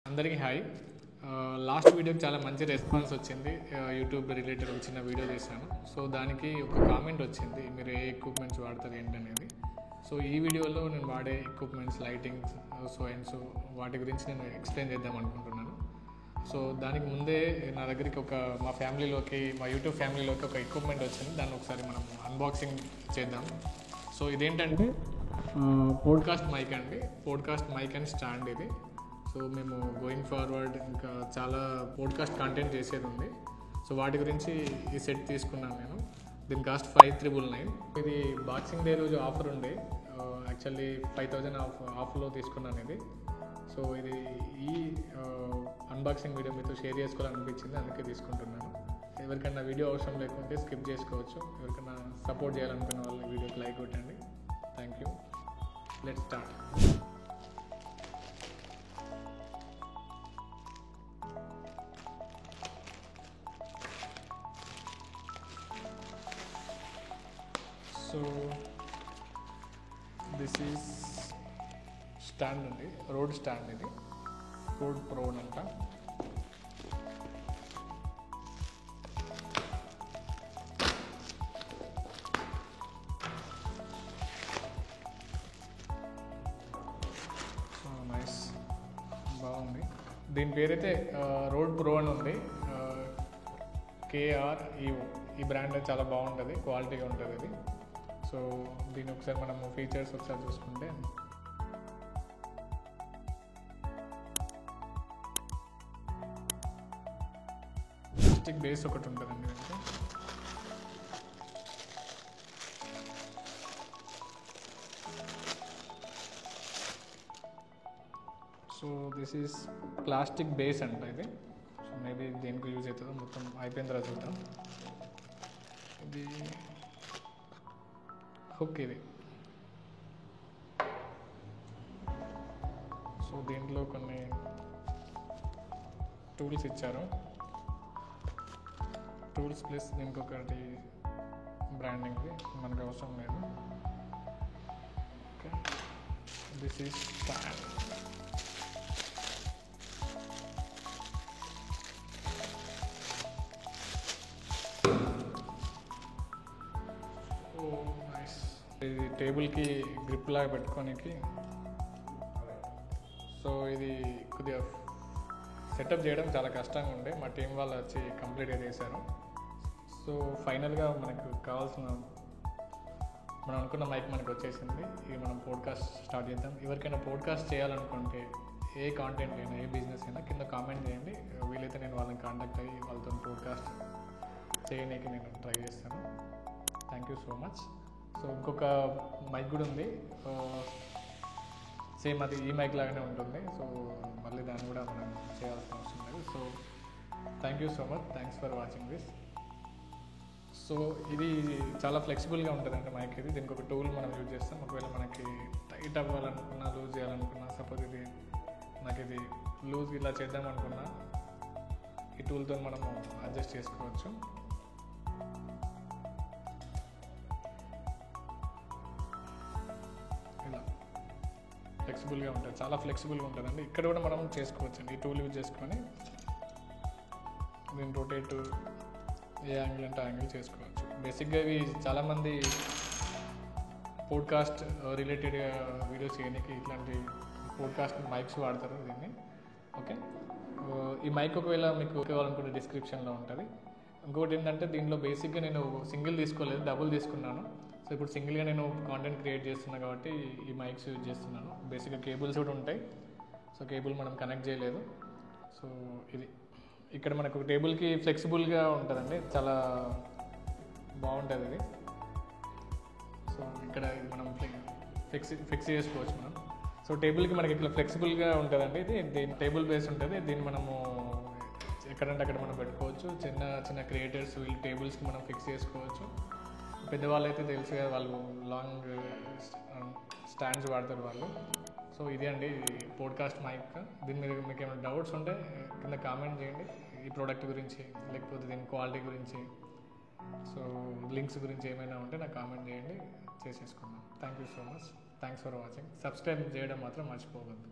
అందరికీ hi. Last వీడియోకి చాలా మంచి రెస్పాన్స్ వచ్చింది. యూట్యూబ్ రిలేటెడ్ ఒక చిన్న వీడియో చేశాను. సో దానికి ఒక కామెంట్ వచ్చింది, మీరు ఏ ఎక్విప్మెంట్స్ వాడతారు ఏంటనేది. సో ఈ వీడియోలో నేను వాడే ఎక్విప్మెంట్స్, లైటింగ్స్, సో వాటి గురించి నేను ఎక్స్ప్లెయిన్ చేద్దాం అనుకుంటున్నాను. సో దానికి ముందే నా దగ్గరికి మా యూట్యూబ్ ఫ్యామిలీలోకి ఒక ఎక్విప్మెంట్ వచ్చింది. దాన్ని ఒకసారి మనం అన్బాక్సింగ్ చేద్దాం. సో ఇదేంటంటే పోడ్కాస్ట్ మైక్ అండి. పోడ్కాస్ట్ మైక్ అండ్ స్టాండ్ ఇది. సో మేము గోయింగ్ ఫార్వర్డ్ ఇంకా చాలా పోడ్కాస్ట్ కంటెంట్ చేసేది ఉంది. సో వాటి గురించి ఈ సెట్ తీసుకున్నాను నేను. దీని కాస్ట్ 5,999. ఇది బాక్సింగ్ డే రోజు ఆఫర్ ఉండే, యాక్చువల్లీ 5,000 ఆఫ్లో తీసుకున్నాను ఇది. సో ఇది ఈ అన్బాక్సింగ్ వీడియో మీతో షేర్ చేసుకోవాలనిపించింది, అందుకే తీసుకుంటున్నాను. ఎవరికైనా వీడియో అవసరం లేకుంటే స్కిప్ చేసుకోవచ్చు. ఎవరికైనా సపోర్ట్ చేయాలనుకున్న వాళ్ళు వీడియోకి లైక్ కొట్టండి. Thank you. Let's start. So this is stand అండి, రోడ్ స్టాండ్. ఇది రోడ్ ప్రో అంట. సో నైస్, బాగుంది. దీని పేరైతే రోడ్ ప్రో అని ఉంది, KREO. ఈ బ్రాండ్ చాలా బాగుంటుంది, క్వాలిటీగా ఉంటుంది ఇది. సో దీని ఒకసారి మనము ఫీచర్స్ ఒకసారి చూసుకుంటే, ప్లాస్టిక్ బేస్ ఒకటి ఉంటుందండి దీనికి. So this is plastic base అంట ఇది. సో మేబీ దేనికి యూజ్ అవుతుందో మొత్తం అయిపోయిన తర్వాత చూద్దాం. ఇది హుక్ ఇది. సో దీంట్లో కొన్ని టూల్స్ ఇచ్చారు. టూల్స్ ప్లస్ దీనికి ఒకటి బ్రాండింగ్ది మనకు అవసరం లేదు. Okay, this is stand. ఇది టేబుల్కి గ్రిప్ లాగా పెట్టుకోనికి. సో ఇది కొద్దిగా సెటప్ చేయడం చాలా కష్టంగా ఉండే, మా టీం వాళ్ళు వచ్చి కంప్లీట్గా చేశారు. సో ఫైనల్గా మనకు కావాల్సిన మనం అనుకున్న మైక్ మనకు వచ్చేసింది. ఇది మనం పోడ్కాస్ట్ స్టార్ట్ చేద్దాం. ఎవరికైనా పోడ్కాస్ట్ చేయాలనుకుంటే, ఏ కాంటెంట్ అయినా, ఏ బిజినెస్ అయినా కింద కామెంట్ చేయండి. వీలైతే నేను వాళ్ళని కాంటాక్ట్ అయ్యి వాళ్ళతో పోడ్కాస్ట్ చేయడానికి నేను ట్రై చేస్తాను. Thank you so much. So ఇంకొక మైక్ కూడా ఉంది, సేమ్ అది ఈ మైక్ లాగానే ఉంటుంది. సో మళ్ళీ దాన్ని కూడా మనం చేయాల్సిన అవసరం లేదు. So thank you so much, thanks for watching this. So ఇది చాలా ఫ్లెక్సిబుల్గా ఉంటుందండి మైక్ ఇది. దీనికి ఒక టూల్ మనం యూజ్ చేస్తాం. ఒకవేళ మనకి టైట్ అవ్వాలనుకున్నా, లూజ్ చేయాలనుకున్నా, సపోజ్ ఇది నాకు ఇది లూజ్ ఇలా చేద్దాం అనుకున్నా, ఈ టూల్తో మనము అడ్జస్ట్ చేసుకోవచ్చు. ఇలా ఫ్లెక్సిబుల్గా ఉంటుంది, చాలా ఫ్లెక్సిబుల్గా ఉంటుందండి. ఇక్కడ కూడా మనం చేసుకోవచ్చు అండి, ఈ టూల్ యూజ్ చేసుకొని దీన్ని రొటేట్ ఏ యాంగిల్ అంటే యాంగిల్ చేసుకోవచ్చు. బేసిక్గా ఇవి చాలామంది పోడ్కాస్ట్ రిలేటెడ్గా వీడియోస్ చేయడానికి ఇట్లాంటి పోడ్కాస్ట్ మైక్స్ వాడతారు దీన్ని. ఓకే, ఈ మైక్ ఒకవేళ మీకు కావాలనుకుంటే డిస్క్రిప్షన్లో ఉంటుంది. ఇంకోటి ఏంటంటే దీనిలో బేసిక్గా నేను సింగిల్ తీసుకోలేదు, డబుల్ తీసుకున్నాను. సో ఇప్పుడు సింగిల్గా నేను కాంటెంట్ క్రియేట్ చేస్తున్నాను కాబట్టి ఈ మైక్స్ యూజ్ చేస్తున్నాను. బేసిక్గా కేబుల్స్ కూడా ఉంటాయి. సో కేబుల్ మనం కనెక్ట్ చేయలేదు. సో ఇది ఇక్కడ మనకు టేబుల్కి ఫ్లెక్సిబుల్గా ఉంటుందండి, చాలా బాగుంటుంది ఇది. సో ఇక్కడ ఇది మనం ఫిక్స్ చేసుకోవచ్చు మనం. సో టేబుల్కి మనకి ఇట్లా ఫ్లెక్సిబుల్గా ఉంటుందండి ఇది. దీని టేబుల్ బేస్ ఉంటుంది. దీన్ని మనము ఎక్కడంటే అక్కడ మనం పెట్టుకోవచ్చు. చిన్న చిన్న క్రియేటర్స్ వీళ్ళు టేబుల్స్కి మనం ఫిక్స్ చేసుకోవచ్చు. పెద్దవాళ్ళు అయితే తెలుసు కదా, వాళ్ళు లాంగ్ స్టాండ్స్ వాడతారు వాళ్ళు. సో ఇదే అండి పోడ్కాస్ట్ మైక్. దీని మీద మీకు ఏమైనా డౌట్స్ ఉంటే కింద కామెంట్ చేయండి, ఈ ప్రోడక్ట్ గురించి లేకపోతే దీని క్వాలిటీ గురించి. సో లింక్స్ గురించి ఏమైనా ఉంటే నాకు కామెంట్ చేయండి, చేసేసుకుందాం. Thank you so much, thanks for watching. Subscribe చేయడం మాత్రం మర్చిపోవద్దు.